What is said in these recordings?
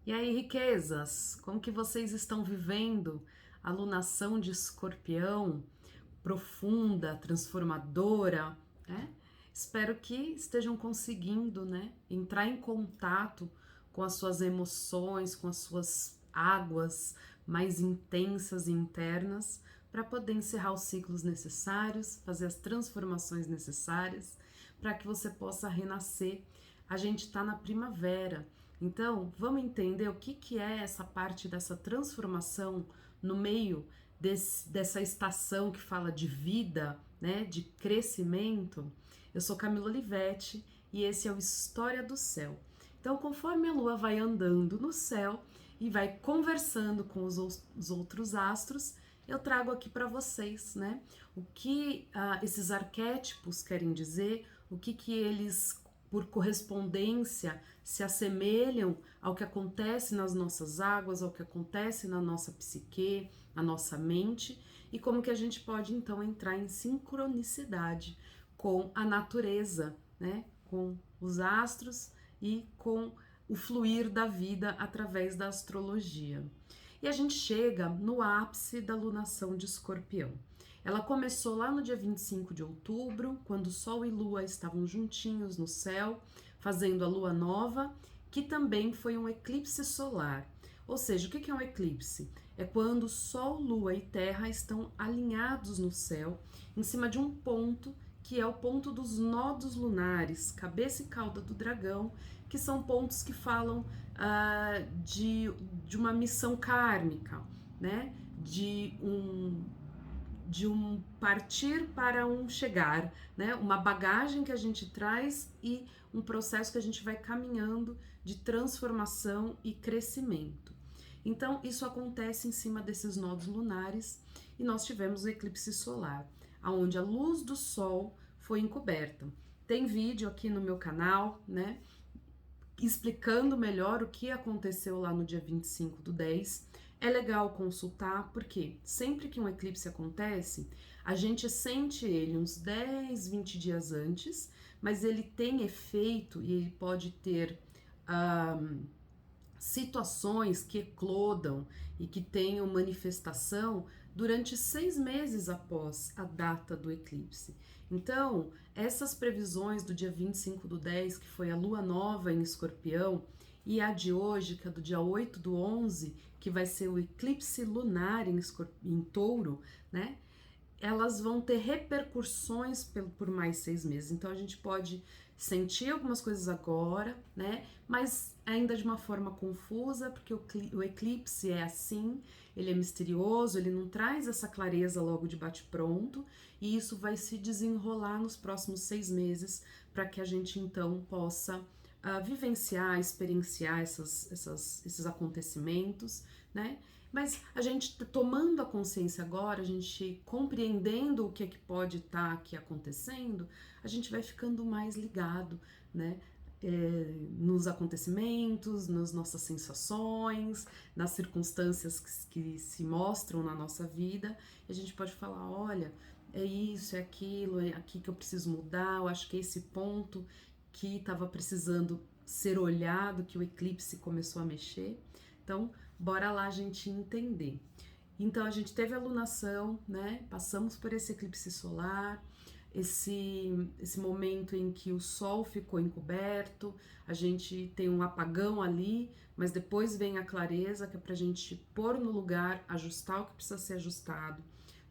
E aí, riquezas, como que vocês estão vivendo a lunação de Escorpião, profunda, transformadora, né? Espero que estejam conseguindo, né, entrar em contato com as suas emoções, com as suas águas mais intensas e internas, para poder encerrar os ciclos necessários, fazer as transformações necessárias, para que você possa renascer. A gente está na primavera, então vamos entender o que é essa parte dessa transformação no meio dessa estação que fala de vida, né, de crescimento. Eu sou Camila Olivetti e esse é o História do Céu. Então, conforme a lua vai andando no céu e vai conversando com os outros astros, eu trago aqui para vocês, né, o que esses arquétipos querem dizer, o que eles, por correspondência, se assemelham ao que acontece nas nossas águas, ao que acontece na nossa psique, na nossa mente, e como que a gente pode então entrar em sincronicidade com a natureza, né, com os astros e com o fluir da vida através da astrologia. E a gente chega no ápice da lunação de Escorpião. Ela começou lá no dia 25 de outubro, quando Sol e Lua estavam juntinhos no céu, fazendo a lua nova, que também foi um eclipse solar. Ou seja, o que é um eclipse? É quando Sol, Lua e Terra estão alinhados no céu, em cima de um ponto que é o ponto dos nodos lunares, cabeça e cauda do dragão, que são pontos que falam de uma missão kármica, né? De um partir para um chegar, né? Uma bagagem que a gente traz e um processo que a gente vai caminhando de transformação e crescimento. Então, isso acontece em cima desses nodos lunares e nós tivemos o eclipse solar, onde a luz do sol foi encoberta. Tem vídeo aqui no meu canal, né, explicando melhor o que aconteceu lá no dia 25/10. É legal consultar, porque sempre que um eclipse acontece, a gente sente ele uns 10, 20 dias antes, mas ele tem efeito e ele pode ter situações que eclodam e que tenham manifestação durante 6 meses após a data do eclipse. Então, essas previsões do dia 25/10, que foi a lua nova em Escorpião, e a de hoje, que é do dia 8/11, que vai ser o eclipse lunar em Touro, né? Elas vão ter repercussões por mais 6 meses. Então a gente pode sentir algumas coisas agora, né? Mas ainda de uma forma confusa, porque o eclipse é assim, ele é misterioso, ele não traz essa clareza logo de bate-pronto, e isso vai se desenrolar nos próximos 6 meses para que a gente então possa vivenciar, experienciar esses acontecimentos, né? Mas a gente tomando a consciência agora, a gente compreendendo o que é que pode estar aqui acontecendo, a gente vai ficando mais ligado, né? Nos acontecimentos, nas nossas sensações, nas circunstâncias que se mostram na nossa vida, e a gente pode falar, olha, é isso, é aquilo, é aqui que eu preciso mudar, eu acho que é esse ponto que estava precisando ser olhado, que o eclipse começou a mexer. Então, bora lá a gente entender. Então, a gente teve a lunação, né? Passamos por esse eclipse solar, esse momento em que o sol ficou encoberto, a gente tem um apagão ali, mas depois vem a clareza, que é pra gente pôr no lugar, ajustar o que precisa ser ajustado.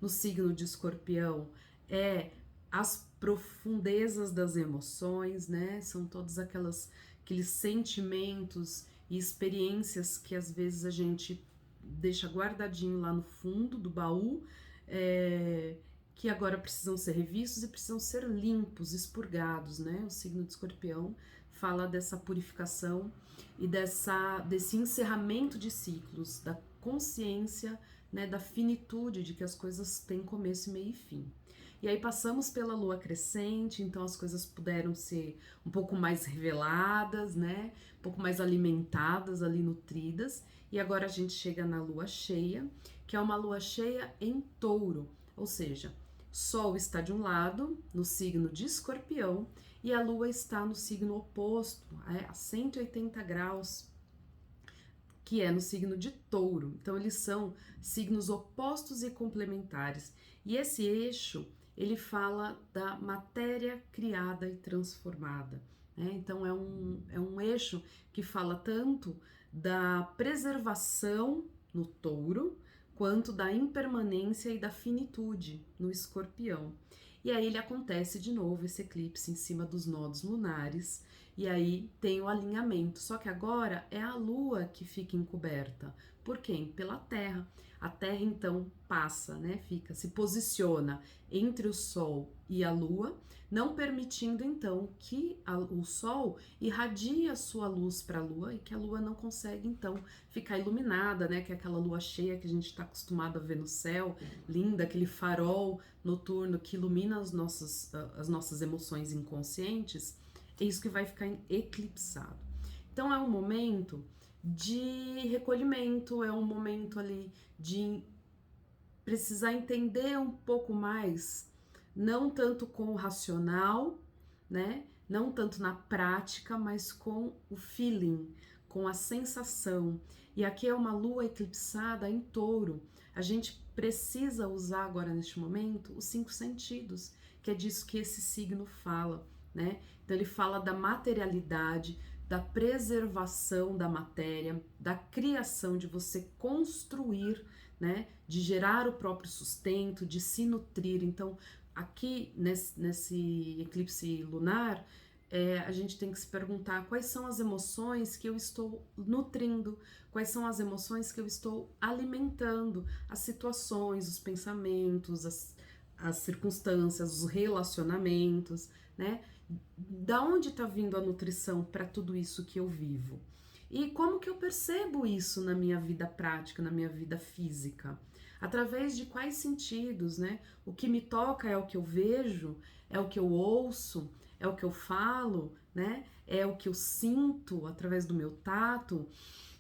No signo de Escorpião é as profundezas das emoções, né? São todos aqueles sentimentos e experiências que às vezes a gente deixa guardadinho lá no fundo do baú, que agora precisam ser revistos e precisam ser limpos, expurgados, né? O signo de Escorpião fala dessa purificação e desse encerramento de ciclos, da consciência, né, da finitude de que as coisas têm começo, meio e fim. E aí passamos pela lua crescente, então as coisas puderam ser um pouco mais reveladas, né? Um pouco mais alimentadas ali, nutridas. E agora a gente chega na lua cheia, que é uma lua cheia em Touro, ou seja, Sol está de um lado, no signo de Escorpião, e a lua está no signo oposto, a 180 graus que é no signo de Touro. Então eles são signos opostos e complementares. E esse eixo, ele fala da matéria criada e transformada, né? Então é um eixo que fala tanto da preservação no Touro, quanto da impermanência e da finitude no Escorpião. E aí ele acontece de novo esse eclipse em cima dos nodos lunares, e aí tem o alinhamento. Só que agora é a Lua que fica encoberta. Por quem? Pela Terra. A Terra então passa, né? Se posiciona entre o Sol e a Lua, não permitindo então que o Sol irradie a sua luz para a Lua e que a Lua não consegue então ficar iluminada, né? Que é aquela lua cheia que a gente está acostumado a ver no céu, linda, aquele farol noturno que ilumina as nossas emoções inconscientes. É isso que vai ficar eclipsado. Então é um momento de recolhimento, é um momento ali de precisar entender um pouco mais, não tanto com o racional, né? Não tanto na prática, mas com o feeling, com a sensação. E aqui é uma lua eclipsada em Touro. A gente precisa usar agora neste momento os 5 sentidos, que é disso que esse signo fala, né? Então ele fala da materialidade, da preservação da matéria, da criação, de você construir, né? De gerar o próprio sustento, de se nutrir. Então, aqui nesse eclipse lunar, a gente tem que se perguntar quais são as emoções que eu estou nutrindo, quais são as emoções que eu estou alimentando, as situações, os pensamentos, as circunstâncias, os relacionamentos, né? Da onde está vindo a nutrição para tudo isso que eu vivo? E como que eu percebo isso na minha vida prática, na minha vida física? Através de quais sentidos, né? O que me toca é o que eu vejo, é o que eu ouço, é o que eu falo, né? É o que eu sinto através do meu tato,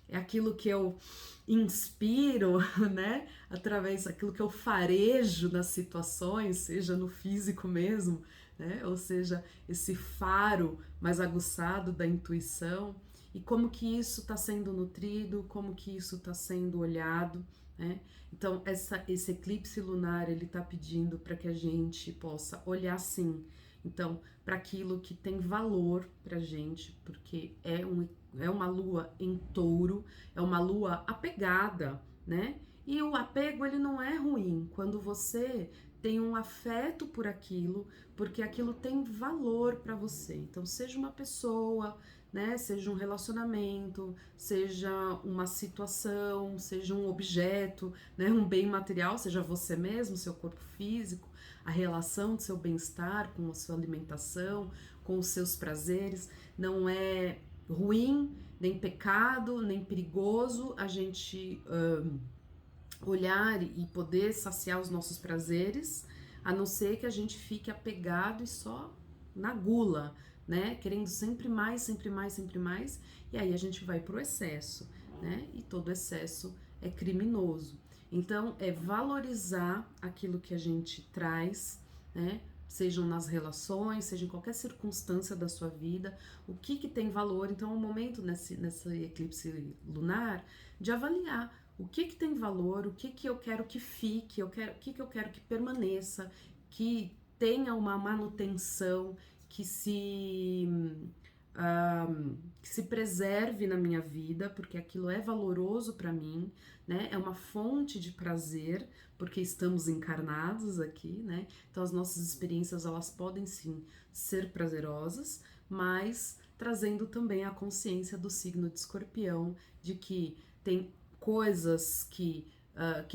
é aquilo que eu inspiro, né? Através daquilo que eu farejo nas situações, seja no físico mesmo, né? Ou seja, esse faro mais aguçado da intuição, e como que isso está sendo nutrido, como que isso está sendo olhado, né? Então, esse eclipse lunar, ele está pedindo para que a gente possa olhar sim, então, para aquilo que tem valor para a gente, porque é uma lua em Touro, é uma lua apegada, né? E o apego, ele não é ruim quando você tem um afeto por aquilo, porque aquilo tem valor para você. Então, seja uma pessoa, né? Seja um relacionamento, seja uma situação, seja um objeto, né? Um bem material, seja você mesmo, seu corpo físico, a relação do seu bem-estar com a sua alimentação, com os seus prazeres. Não é ruim, nem pecado, nem perigoso a gente olhar e poder saciar os nossos prazeres, a não ser que a gente fique apegado e só na gula, né? Querendo sempre mais, sempre mais, sempre mais, e aí a gente vai pro excesso, né? E todo excesso é criminoso. Então, é valorizar aquilo que a gente traz, né? Sejam nas relações, seja em qualquer circunstância da sua vida, o que tem valor. Então, é um momento nesse eclipse lunar de avaliar o que tem valor, o que eu quero que fique, o que eu quero que permaneça, que tenha uma manutenção, que se preserve na minha vida, porque aquilo é valoroso para mim, né? É uma fonte de prazer, porque estamos encarnados aqui, né? Então as nossas experiências, elas podem sim ser prazerosas, mas trazendo também a consciência do signo de Escorpião, de que tem coisas que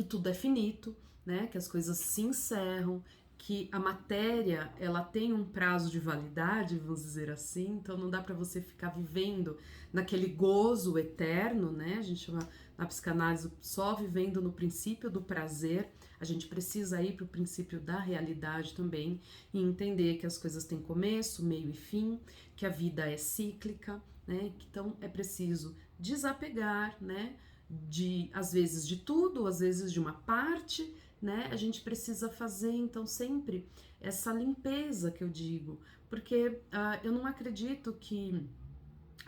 tudo é finito, né? Que as coisas se encerram, que a matéria, ela tem um prazo de validade, vamos dizer assim, então não dá para você ficar vivendo naquele gozo eterno, né? A gente chama na psicanálise só vivendo no princípio do prazer. A gente precisa ir para o princípio da realidade também e entender que as coisas têm começo, meio e fim, que a vida é cíclica, né? Então é preciso desapegar, né? Às vezes de tudo, às vezes de uma parte, né? A gente precisa fazer então sempre essa limpeza que eu digo, porque eu não acredito que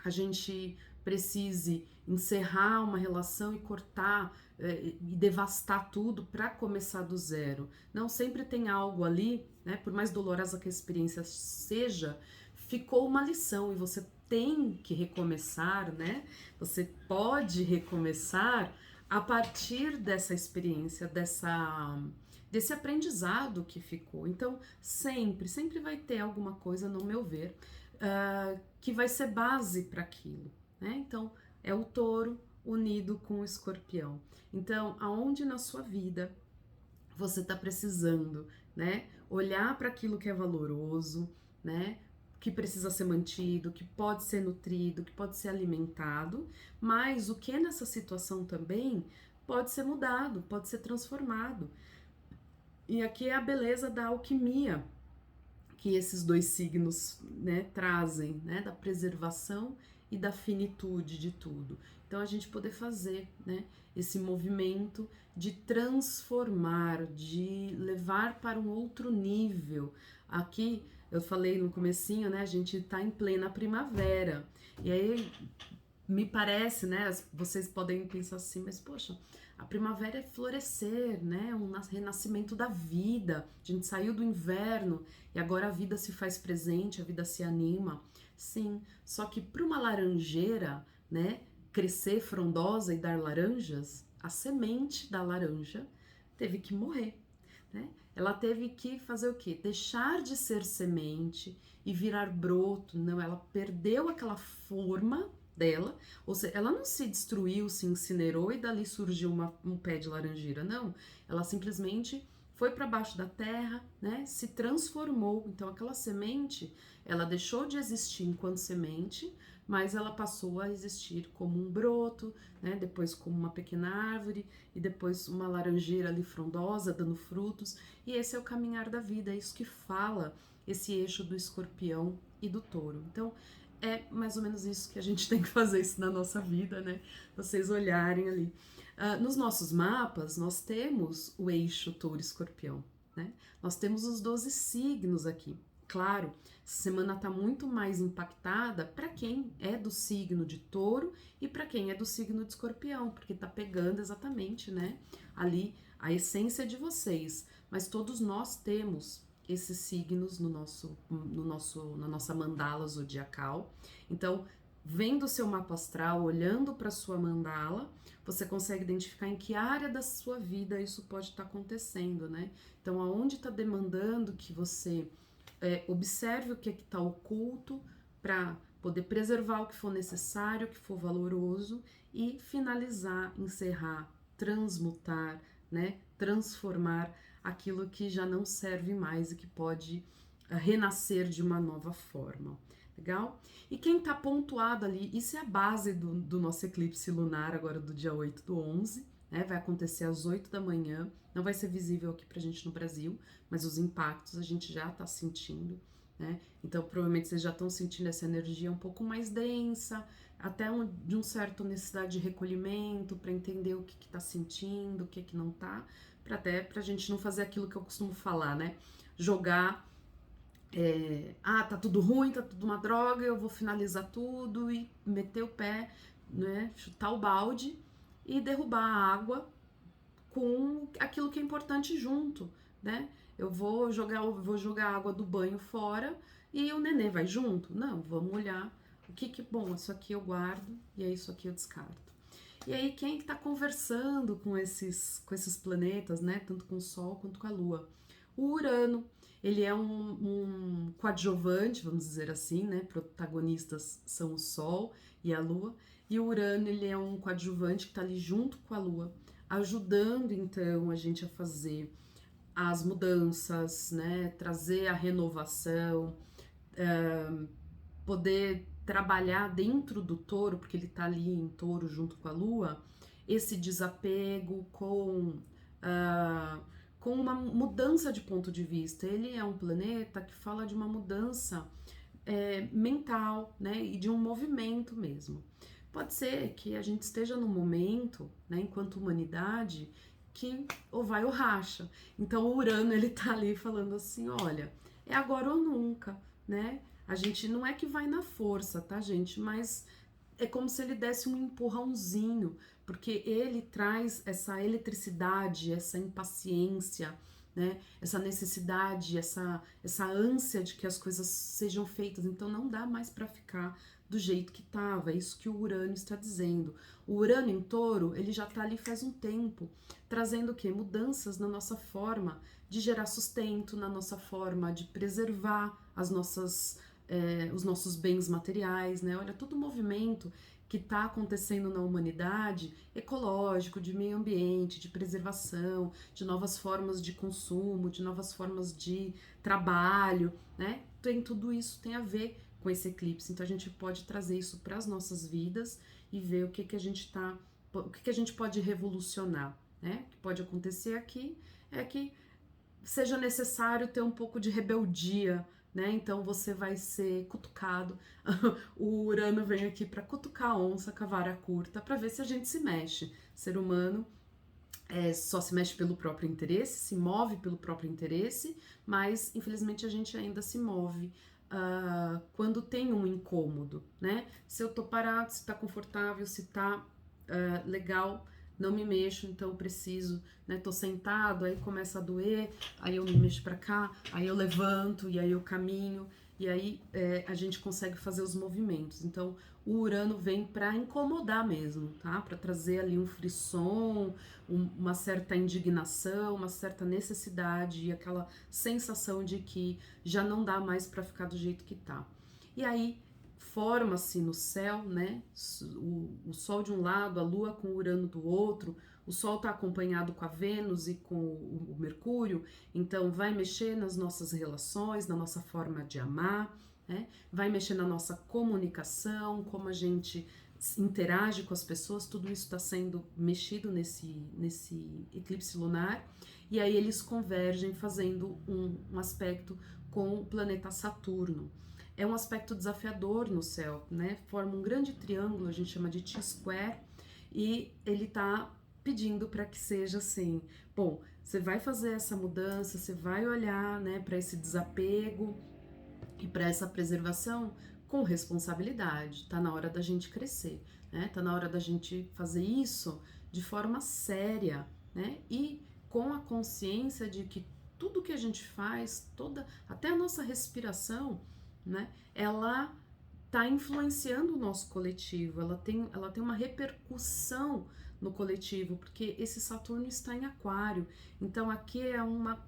a gente precise encerrar uma relação e cortar e devastar tudo para começar do zero. Não, sempre tem algo ali, né? Por mais dolorosa que a experiência seja, ficou uma lição e você tem que recomeçar, né? Você pode recomeçar a partir dessa experiência, desse aprendizado que ficou. Então, sempre vai ter alguma coisa, no meu ver, que vai ser base para aquilo, né? Então, é o touro unido com o escorpião. Então, aonde na sua vida você está precisando, né? Olhar para aquilo que é valoroso, né? Que precisa ser mantido, que pode ser nutrido, que pode ser alimentado, mas o que nessa situação também pode ser mudado, pode ser transformado. E aqui é a beleza da alquimia que esses dois signos, né, trazem, né, da preservação e da finitude de tudo. Então a gente poder fazer, né, esse movimento de transformar, de levar para um outro nível. Aqui eu falei no comecinho, né, a gente está em plena primavera. E aí me parece, né, vocês podem pensar assim, mas poxa, a primavera é florescer, né, um renascimento da vida. A gente saiu do inverno e agora a vida se faz presente, a vida se anima. Sim, só que para uma laranjeira, né, crescer frondosa e dar laranjas, a semente da laranja teve que morrer, né? Ela teve que fazer o quê? Deixar de ser semente e virar broto. Não, ela perdeu aquela forma dela, ou seja, ela não se destruiu, se incinerou e dali surgiu um pé de laranjeira, não. Ela simplesmente foi para baixo da terra, né? Se transformou. Então aquela semente, ela deixou de existir enquanto semente, mas ela passou a existir como um broto, né? Depois como uma pequena árvore e depois uma laranjeira ali frondosa dando frutos. E esse é o caminhar da vida, é isso que fala esse eixo do escorpião e do touro. Então é mais ou menos isso que a gente tem que fazer isso na nossa vida, né? Vocês olharem ali. Nos nossos mapas, nós temos o eixo touro-escorpião, né? Nós temos os 12 signos aqui. Claro, essa semana está muito mais impactada para quem é do signo de touro e para quem é do signo de escorpião, porque está pegando exatamente, né, ali a essência de vocês. Mas todos nós temos esses signos na nossa mandala zodiacal. Então, vendo o seu mapa astral, olhando para sua mandala, você consegue identificar em que área da sua vida isso pode estar acontecendo, né? Então, aonde está demandando que você observe o que está oculto para poder preservar o que for necessário, o que for valoroso e finalizar, encerrar, transmutar, né? Transformar aquilo que já não serve mais e que pode renascer de uma nova forma. Legal? E quem tá pontuado ali, isso é a base do nosso eclipse lunar agora do dia 8/11, né? Vai acontecer às 8 da manhã, não vai ser visível aqui pra gente no Brasil, mas os impactos a gente já tá sentindo, né? Então provavelmente vocês já estão sentindo essa energia um pouco mais densa, até de um certo necessidade de recolhimento para entender o que tá sentindo, o que não tá, até pra gente não fazer aquilo que eu costumo falar, né? Jogar tá tudo ruim, tá tudo uma droga, eu vou finalizar tudo e meter o pé, né, chutar o balde e derrubar a água com aquilo que é importante junto, né? Eu vou jogar a água do banho fora e o nenê vai junto? Não, vamos olhar o que bom, isso aqui eu guardo e é isso aqui eu descarto. E aí quem está conversando com esses planetas, né, tanto com o Sol quanto com a Lua? O Urano. Ele é um coadjuvante, vamos dizer assim, né? Protagonistas são o Sol e a Lua. E o Urano, ele é um coadjuvante que está ali junto com a Lua, ajudando, então, a gente a fazer as mudanças, né? Trazer a renovação, poder trabalhar dentro do touro, porque ele está ali em touro junto com a Lua, esse desapego com uma mudança de ponto de vista. Ele é um planeta que fala de uma mudança mental, né, e de um movimento mesmo. Pode ser que a gente esteja num momento, né, enquanto humanidade, que ou vai ou racha. Então o Urano, ele tá ali falando assim, olha, é agora ou nunca, né? A gente não é que vai na força, tá, gente? Mas é como se ele desse um empurrãozinho, porque ele traz essa eletricidade, essa impaciência, né? Essa necessidade, essa ânsia de que as coisas sejam feitas. Então não dá mais para ficar do jeito que estava. É isso que o Urano está dizendo. O Urano em Touro, ele já está ali faz um tempo, trazendo o quê? Mudanças na nossa forma de gerar sustento, na nossa forma de preservar os nossos bens materiais, né? Olha, todo o movimento que está acontecendo na humanidade, ecológico, de meio ambiente, de preservação, de novas formas de consumo, de novas formas de trabalho, né? Tudo isso tem a ver com esse eclipse. Então a gente pode trazer isso para as nossas vidas e ver o que a gente pode revolucionar, né? O que pode acontecer aqui é que seja necessário ter um pouco de rebeldia, né? Então você vai ser cutucado. O Urano vem aqui para cutucar a onça com a vara curta, para ver se a gente se mexe. O ser humano só se mexe pelo próprio interesse, se move pelo próprio interesse, mas infelizmente a gente ainda se move quando tem um incômodo, né? Se eu tô parado, se tá confortável, se tá legal, não me mexo, então eu preciso, né? Tô sentado, aí começa a doer, aí eu me mexo para cá, aí eu levanto e aí eu caminho e aí a gente consegue fazer os movimentos. Então o Urano vem para incomodar mesmo, tá? Para trazer ali um frisson, uma certa indignação, uma certa necessidade e aquela sensação de que já não dá mais para ficar do jeito que tá. E aí forma-se no céu, né? O Sol de um lado, a Lua com o Urano do outro. O Sol está acompanhado com a Vênus e com o Mercúrio, então vai mexer nas nossas relações, na nossa forma de amar, né? Vai mexer na nossa comunicação, como a gente interage com as pessoas, tudo isso está sendo mexido nesse eclipse lunar, e aí eles convergem fazendo um aspecto com o planeta Saturno. É um aspecto desafiador no céu, né? Forma um grande triângulo, a gente chama de T-square, e ele está pedindo para que seja assim. Bom, você vai fazer essa mudança, você vai olhar, né, para esse desapego e para essa preservação com responsabilidade. Tá na hora da gente crescer, né? Tá na hora da gente fazer isso de forma séria, né? E com a consciência de que tudo que a gente faz, até a nossa respiração, né? Ela está influenciando o nosso coletivo, ela tem uma repercussão no coletivo, porque esse Saturno está em Aquário. Então aqui é uma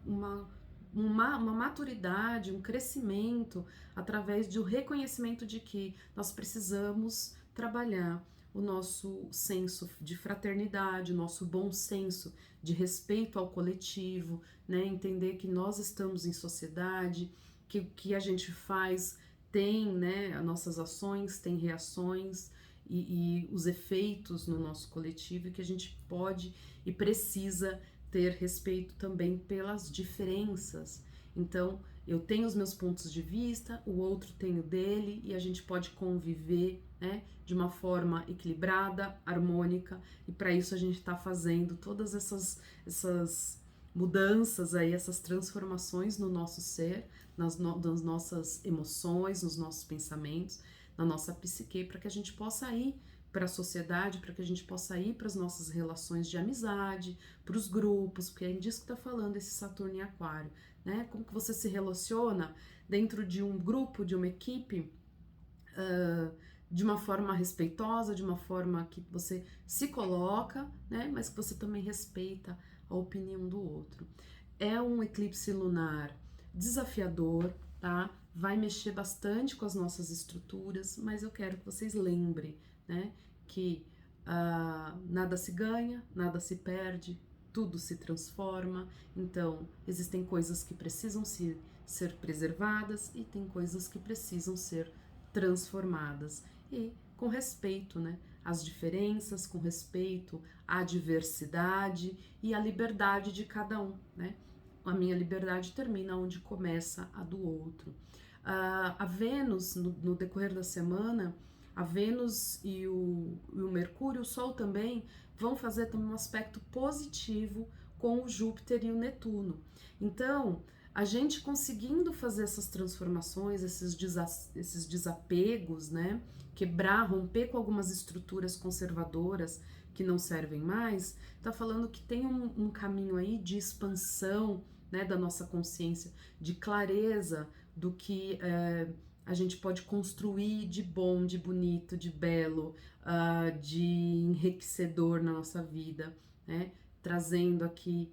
maturidade, um crescimento através do reconhecimento de que nós precisamos trabalhar o nosso senso de fraternidade, o nosso bom senso de respeito ao coletivo, né? Entender que nós estamos em sociedade, que o que a gente faz tem, né, as nossas ações têm reações e os efeitos no nosso coletivo, e que a gente pode e precisa ter respeito também pelas diferenças. Então, eu tenho os meus pontos de vista, o outro tem o dele, e a gente pode conviver, né, de uma forma equilibrada, harmônica, e para isso a gente está fazendo todas essas mudanças aí, essas transformações no nosso ser, nas nossas emoções, nos nossos pensamentos, na nossa psique, para que a gente possa ir para a sociedade, para que a gente possa ir para as nossas relações de amizade, para os grupos, porque é disso que está falando esse Saturno em Aquário, né? Como que você se relaciona dentro de um grupo, de uma equipe, de uma forma respeitosa, de uma forma que você se coloca, né? Mas que você também respeita a opinião do outro. É um eclipse lunar desafiador, tá? Vai mexer bastante com as nossas estruturas, mas eu quero que vocês lembrem, né, que nada se ganha, nada se perde, tudo se transforma. Então, existem coisas que precisam ser preservadas e tem coisas que precisam ser transformadas. E com respeito, né, às diferenças, com respeito à diversidade e à liberdade de cada um, né? A minha liberdade termina onde começa a do outro. A Vênus, no decorrer da semana, a Vênus e o Mercúrio, o Sol também, vão fazer também um aspecto positivo com o Júpiter e o Netuno. Então, a gente conseguindo fazer essas transformações, esses desapegos, né? Quebrar, romper com algumas estruturas conservadoras que não servem mais, tá falando que tem um caminho aí de expansão, né, da nossa consciência, de clareza do que a gente pode construir de bom, de bonito, de belo, de enriquecedor na nossa vida, né? Trazendo aqui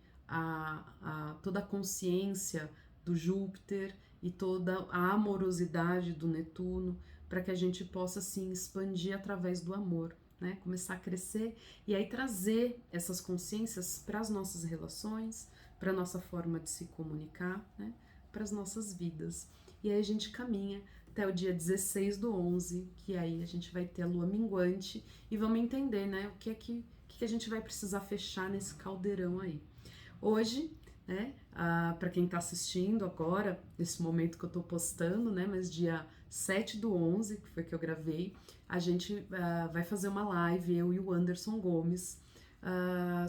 toda a consciência do Júpiter e toda a amorosidade do Netuno, para que a gente possa assim expandir através do amor, né? Começar a crescer e aí trazer essas consciências para as nossas relações, para a nossa forma de se comunicar, né? Para as nossas vidas. E aí a gente caminha até o dia 16/11, que aí a gente vai ter a lua minguante e vamos entender, né, o que é que a gente vai precisar fechar nesse caldeirão aí. Hoje, né, para quem está assistindo agora, nesse momento que eu estou postando, né, mas dia 7/11, que foi que eu gravei, a gente vai fazer uma live, eu e o Anderson Gomes,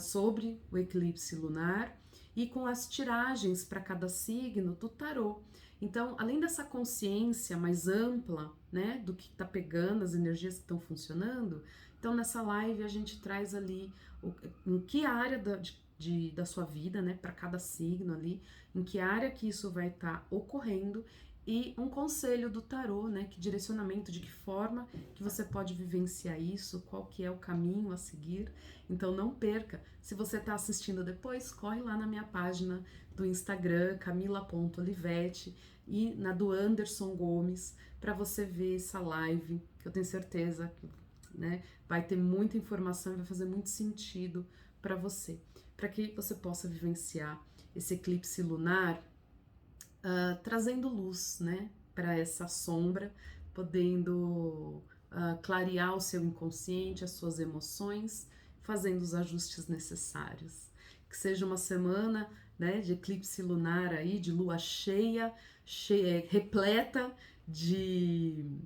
sobre o eclipse lunar e com as tiragens para cada signo do tarô. Então, além dessa consciência mais ampla, né, do que está pegando, as energias que estão funcionando, então nessa live a gente traz ali em que área da sua vida, né, para cada signo ali, em que área que isso vai estar ocorrendo e um conselho do tarô, né, que direcionamento, de que forma que você pode vivenciar isso, qual que é o caminho a seguir. Então não perca, se você está assistindo depois, corre lá na minha página do Instagram, camila.olivetti, e na do Anderson Gomes, para você ver essa live, que eu tenho certeza que, né, vai ter muita informação e vai fazer muito sentido para você, para que você possa vivenciar esse eclipse lunar trazendo luz, né, para essa sombra, podendo clarear o seu inconsciente, as suas emoções, fazendo os ajustes necessários. Que seja uma semana, né, de eclipse lunar aí, de lua cheia, repleta de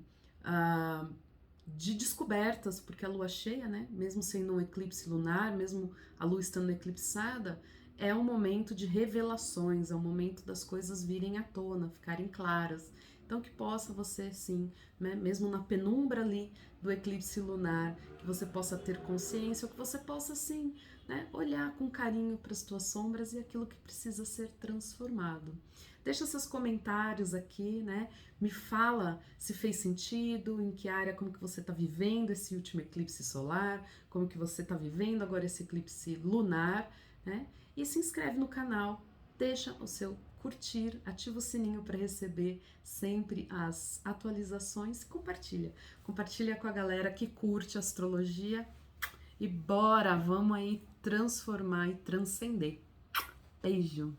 descobertas, porque a lua cheia, né, mesmo sendo um eclipse lunar, mesmo a lua estando eclipsada, é um momento de revelações, é um momento das coisas virem à tona, ficarem claras. Então que possa você, sim, né, mesmo na penumbra ali do eclipse lunar, que você possa ter consciência, ou que você possa, sim, né, olhar com carinho para as tuas sombras e aquilo que precisa ser transformado. Deixa seus comentários aqui, né? Me fala se fez sentido, em que área, como que você está vivendo esse último eclipse solar, como que você está vivendo agora esse eclipse lunar, né? E se inscreve no canal, deixa o seu curtir, ativa o sininho para receber sempre as atualizações e compartilha. Compartilha com a galera que curte astrologia e bora, vamos aí transformar e transcender. Beijo!